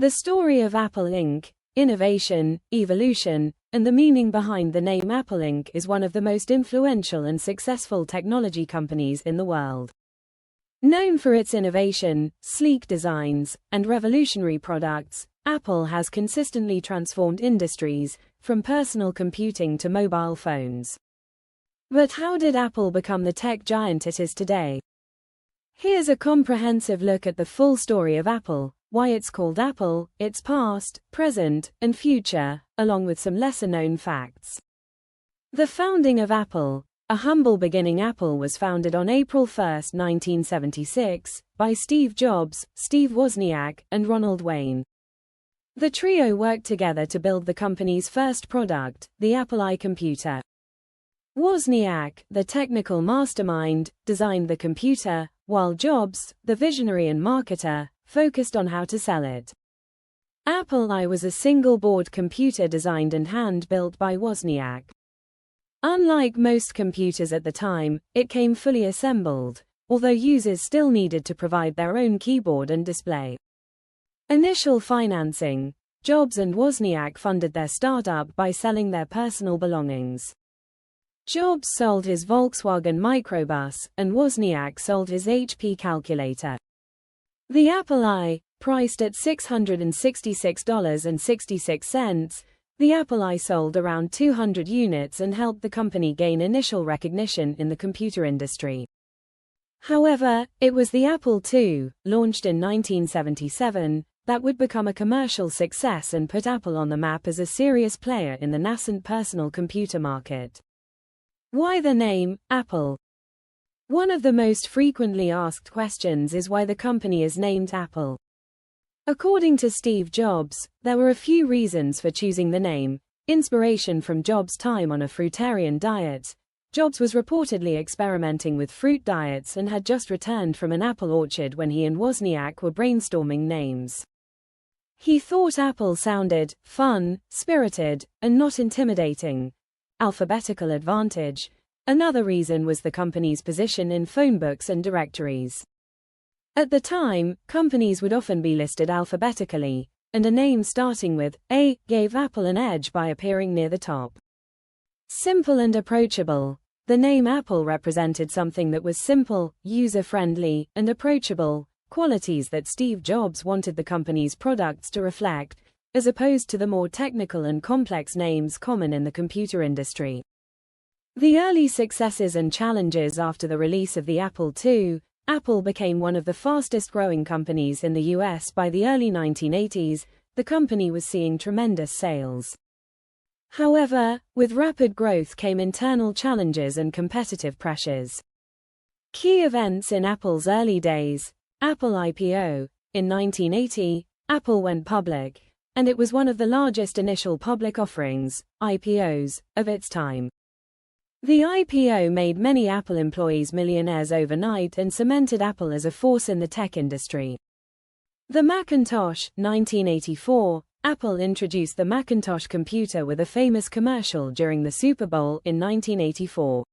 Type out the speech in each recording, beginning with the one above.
The story of Apple Inc., innovation, evolution, and the meaning behind the name Apple Inc. is one of the most influential and successful technology companies in the world. Known for its innovation, sleek designs, and revolutionary products, Apple has consistently transformed industries, from personal computing to mobile phones. But how did Apple become the tech giant it is today? Here's a comprehensive look at the full story of Apple, why it's called Apple, its past, present, and future, along with some lesser-known facts. The founding of Apple. A humble beginning. Apple was founded on April 1, 1976, by Steve Jobs, Steve Wozniak, and Ronald Wayne. The trio worked together to build the company's first product, the Apple I computer. Wozniak, the technical mastermind, designed the computer, while Jobs, the visionary and marketer, focused on how to sell it. Apple I was a single-board computer designed and hand-built by Wozniak. Unlike most computers at the time, it came fully assembled, although users still needed to provide their own keyboard and display. Initial financing. Jobs and Wozniak funded their startup by selling their personal belongings. Jobs sold his Volkswagen microbus, and Wozniak sold his HP calculator. The Apple I, priced at $666.66, the Apple I sold around 200 units and helped the company gain initial recognition in the computer industry. However, it was the Apple II, launched in 1977, that would become a commercial success and put Apple on the map as a serious player in the nascent personal computer market. Why the name, Apple? One of the most frequently asked questions is why the company is named Apple. According to Steve Jobs, there were a few reasons for choosing the name. Inspiration from Jobs' time on a fruitarian diet. Jobs was reportedly experimenting with fruit diets and had just returned from an apple orchard when he and Wozniak were brainstorming names. He thought Apple sounded fun, spirited, and not intimidating. Alphabetical advantage. Another reason was the company's position in phone books and directories. At the time, companies would often be listed alphabetically, and a name starting with A gave Apple an edge by appearing near the top. Simple and approachable. The name Apple represented something that was simple, user-friendly, and approachable, qualities that Steve Jobs wanted the company's products to reflect, as opposed to the more technical and complex names common in the computer industry. The early successes and challenges. After the release of the Apple II, Apple became one of the fastest-growing companies in the US. By the early 1980s, the company was seeing tremendous sales. However, with rapid growth came internal challenges and competitive pressures. Key events in Apple's early days. Apple IPO. In 1980, Apple went public, and it was one of the largest initial public offerings, IPOs, of its time. The IPO made many Apple employees millionaires overnight and cemented Apple as a force in the tech industry. The Macintosh. 1984, Apple introduced the Macintosh computer with a famous commercial during the Super Bowl in 1984.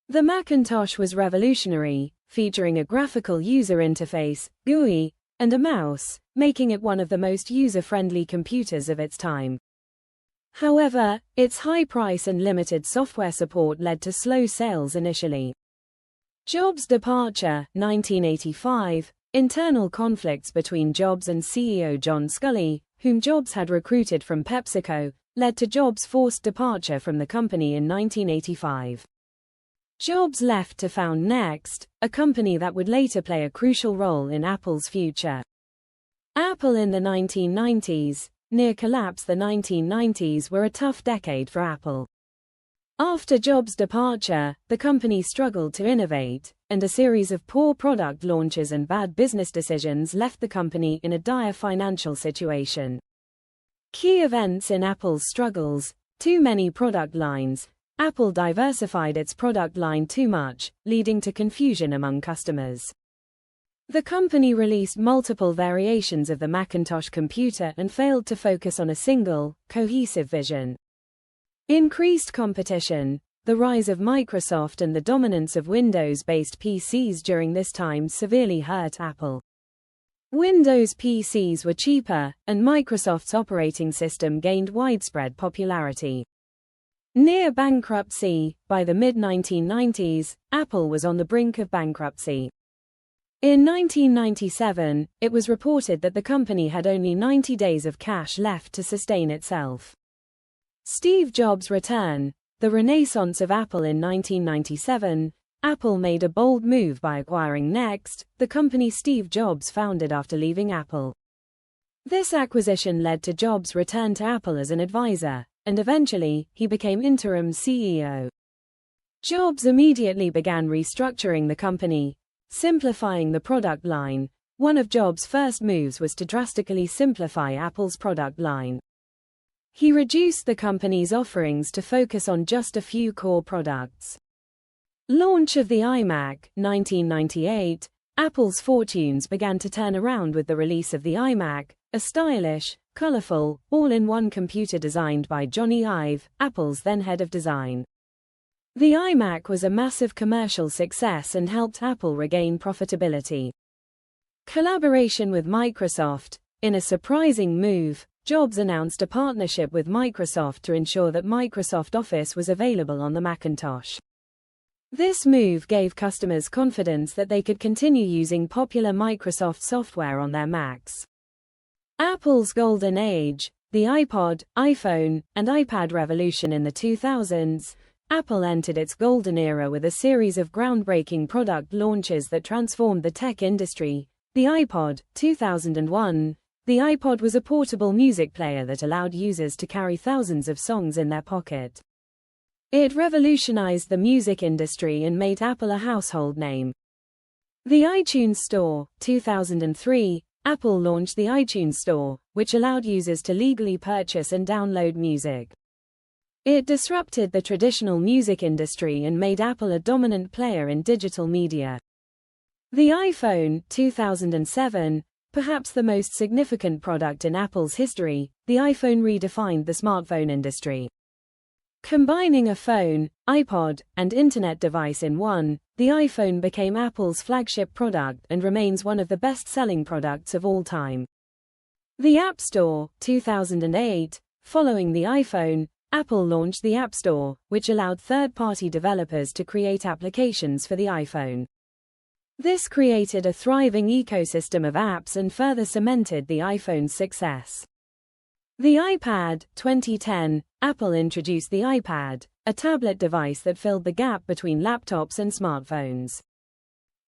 The Macintosh was revolutionary, featuring a graphical user interface, GUI, and a mouse, making it one of the most user-friendly computers of its time. However, its high price and limited software support led to slow sales initially. Jobs' departure. 1985, internal conflicts between Jobs and CEO John Sculley, whom Jobs had recruited from PepsiCo, led to Jobs' forced departure from the company in 1985. Jobs left to found Next, a company that would later play a crucial role in Apple's future. Apple in the 1990s. Near collapse. The 1990s were a tough decade for Apple. After Jobs' departure, the company struggled to innovate, and a series of poor product launches and bad business decisions left the company in a dire financial situation. Key events in Apple's struggles. Too many product lines. Apple diversified its product line too much, leading to confusion among customers. The company released multiple variations of the Macintosh computer and failed to focus on a single, cohesive vision. Increased competition. The rise of Microsoft and the dominance of Windows-based PCs during this time severely hurt Apple. Windows PCs were cheaper, and Microsoft's operating system gained widespread popularity. Near bankruptcy, by the mid-1990s, Apple was on the brink of bankruptcy. In 1997, it was reported that the company had only 90 days of cash left to sustain itself. Steve Jobs' return, the renaissance of Apple. In 1997, Apple made a bold move by acquiring Next, the company Steve Jobs founded after leaving Apple. This acquisition led to Jobs' return to Apple as an advisor, and eventually, he became interim CEO. Jobs immediately began restructuring the company, simplifying the product line. One of Jobs' first moves was to drastically simplify Apple's product line. He reduced the company's offerings to focus on just a few core products. Launch of the iMac, 1998. Apple's fortunes began to turn around with the release of the iMac, a stylish, colorful, all-in-one computer designed by Johnny Ive, Apple's then head of design. The iMac was a massive commercial success and helped Apple regain profitability. Collaboration with Microsoft. In a surprising move, Jobs announced a partnership with Microsoft to ensure that Microsoft Office was available on the Macintosh. This move gave customers confidence that they could continue using popular Microsoft software on their Macs. Apple's golden age, the iPod, iPhone, and iPad revolution. In the 2000s, Apple entered its golden era with a series of groundbreaking product launches that transformed the tech industry. The iPod, 2001. The iPod was a portable music player that allowed users to carry thousands of songs in their pocket. It revolutionized the music industry and made Apple a household name. The iTunes Store, 2003. Apple launched the iTunes Store, which allowed users to legally purchase and download music. It disrupted the traditional music industry and made Apple a dominant player in digital media. The iPhone, 2007. Perhaps the most significant product in Apple's history, the iPhone redefined the smartphone industry. Combining a phone, iPod, and internet device in one, the iPhone became Apple's flagship product and remains one of the best-selling products of all time. The App Store, 2008. Following the iPhone, Apple launched the App Store, which allowed third-party developers to create applications for the iPhone. This created a thriving ecosystem of apps and further cemented the iPhone's success. The iPad, 2010. Apple introduced the iPad, a tablet device that filled the gap between laptops and smartphones.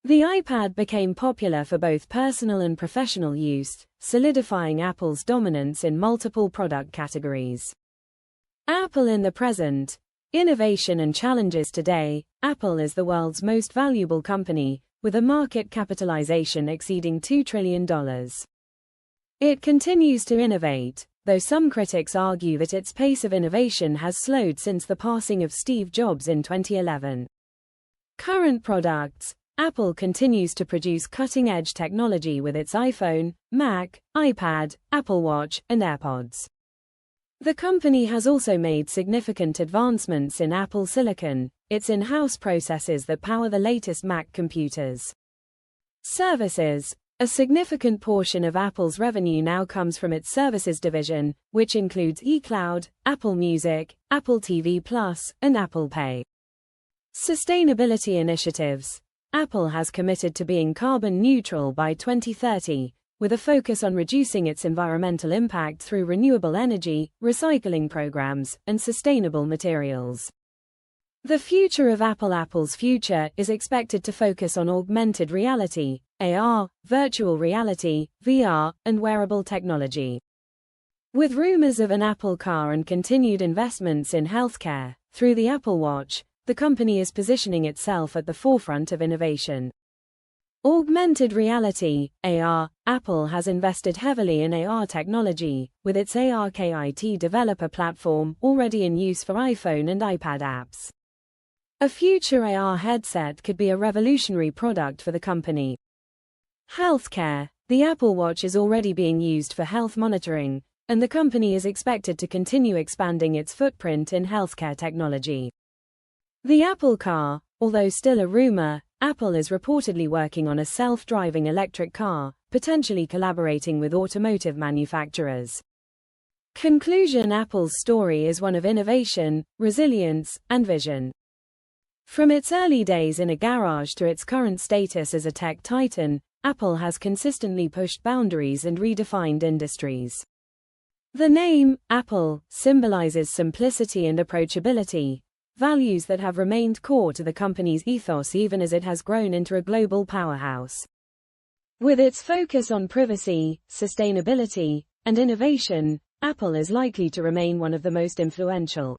The iPad became popular for both personal and professional use, solidifying Apple's dominance in multiple product categories. Apple in the present. Innovation and challenges today. Apple is the world's most valuable company, with a market capitalization exceeding $2 trillion. It continues to innovate, though some critics argue that its pace of innovation has slowed since the passing of Steve Jobs in 2011. Current products. Apple continues to produce cutting-edge technology with its iPhone, Mac, iPad, Apple Watch, and AirPods. The company has also made significant advancements in Apple Silicon, its in-house processors that power the latest Mac computers. Services. A significant portion of Apple's revenue now comes from its services division, which includes iCloud, Apple Music, Apple TV Plus, and Apple Pay. Sustainability initiatives. Apple has committed to being carbon neutral by 2030, with a focus on reducing its environmental impact through renewable energy, recycling programs, and sustainable materials. The future of Apple's future is expected to focus on augmented reality, AR, virtual reality, VR, and wearable technology. With rumors of an Apple car and continued investments in healthcare, through the Apple Watch, the company is positioning itself at the forefront of innovation. Augmented reality, AR. Apple has invested heavily in AR technology, with its ARKit developer platform already in use for iPhone and iPad apps. A future AR headset could be a revolutionary product for the company. Healthcare. The Apple Watch is already being used for health monitoring, and the company is expected to continue expanding its footprint in healthcare technology. The Apple Car, although still a rumor, Apple is reportedly working on a self-driving electric car, potentially collaborating with automotive manufacturers. Conclusion: Apple's story is one of innovation, resilience, and vision. From its early days in a garage to its current status as a tech titan, Apple has consistently pushed boundaries and redefined industries. The name, Apple, symbolizes simplicity and approachability, values that have remained core to the company's ethos even as it has grown into a global powerhouse. With its focus on privacy, sustainability, and innovation, Apple is likely to remain one of the most influential,